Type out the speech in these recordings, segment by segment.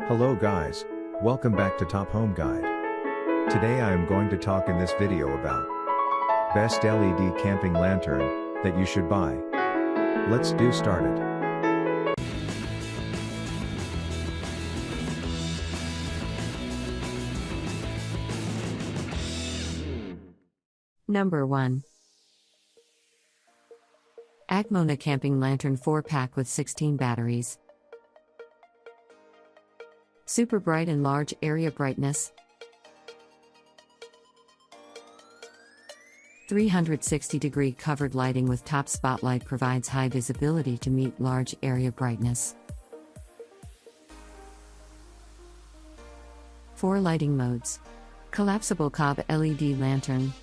Hello guys, welcome back to Top Home Guide. Today I am going to talk in this video about best LED camping lantern that you should buy. Let's do started. Number 1. Akmona Camping Lantern 4-pack with 16 batteries. Super bright and large area brightness. 360-degree covered lighting with top spotlight provides high visibility to meet large area brightness. 4 lighting modes. Collapsible cob LED lantern.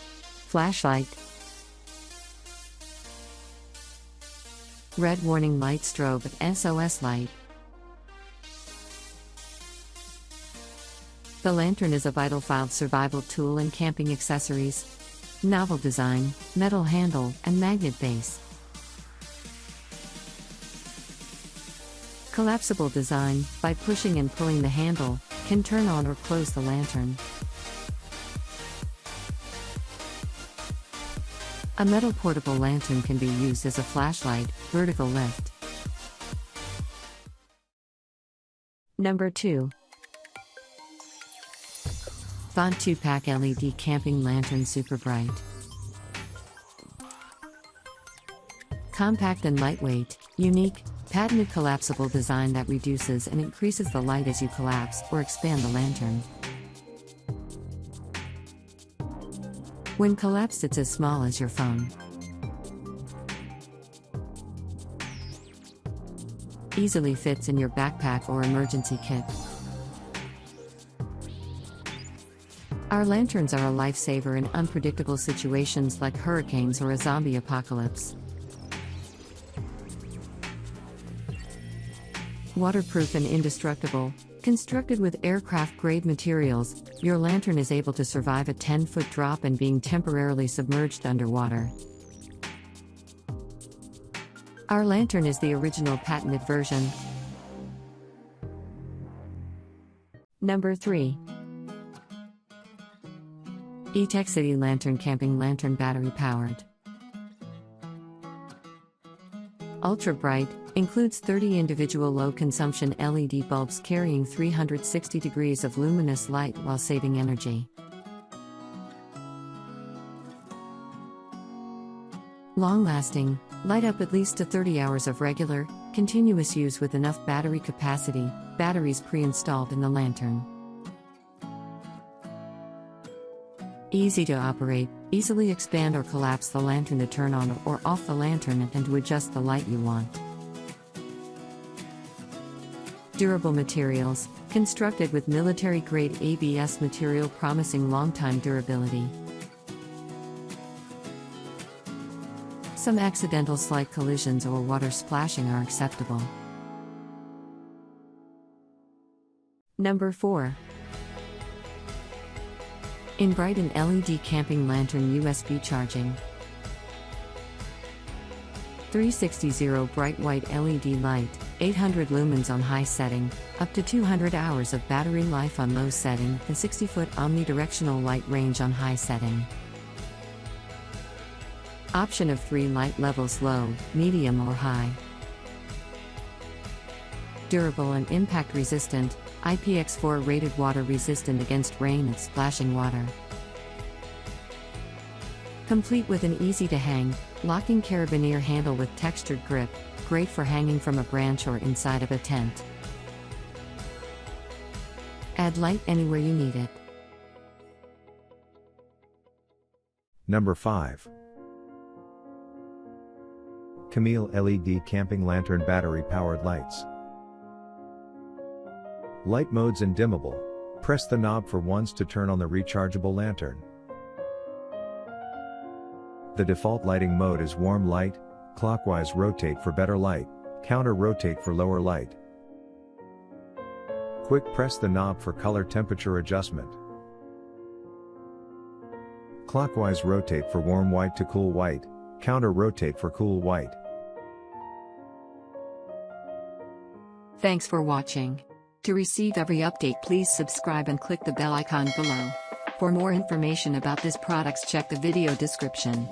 Flashlight. Red warning light strobe SOS light. The lantern is a vital survival tool and camping accessories. Novel design, metal handle, and magnet base. Collapsible design, by pushing and pulling the handle, can turn on or close the lantern. A metal portable lantern can be used as a flashlight, vertical lift. Number 2. Font 2-pack LED Camping Lantern Super Bright. Compact and lightweight, unique, patented collapsible design that reduces and increases the light as you collapse or expand the lantern. When collapsed, it's as small as your phone. Easily fits in your backpack or emergency kit. Our lanterns are a lifesaver in unpredictable situations like hurricanes or a zombie apocalypse. Waterproof and indestructible, constructed with aircraft-grade materials, your lantern is able to survive a 10-foot drop and being temporarily submerged underwater. Our lantern is the original patented version. Number 3. Etec City Lantern Camping Lantern Battery Powered. Ultra bright, includes 30 individual low-consumption LED bulbs carrying 360 degrees of luminous light while saving energy. Long-lasting, light up at least to 30 hours of regular, continuous use with enough battery capacity, batteries pre-installed in the lantern. Easy to operate, easily expand or collapse the lantern to turn on or off the lantern and to adjust the light you want. Durable materials, constructed with military-grade ABS material promising long-time durability. Some accidental slight collisions or water splashing are acceptable. Number 4. In Brighton LED Camping Lantern USB Charging. 360 bright white LED light, 800 lumens on high setting, up to 200 hours of battery life on low setting, and 60-foot omnidirectional light range on high setting. Option of 3 light levels: low, medium or high. Durable and impact resistant, IPX4 rated, water resistant against rain and splashing water. Complete with an easy to hang, locking carabiner handle with textured grip, great for hanging from a branch or inside of a tent. Add light anywhere you need it. Number 5. Camille LED Camping Lantern Battery Powered Lights. Light modes and dimmable. Press the knob for once to turn on the rechargeable lantern. The default lighting mode is warm light, clockwise rotate for better light, counter rotate for lower light. Quick press the knob for color temperature adjustment. Clockwise rotate for warm white to cool white, counter rotate for cool white. Thanks for watching. To receive every update, please subscribe and click the bell icon below. For more information about this products, check the video description.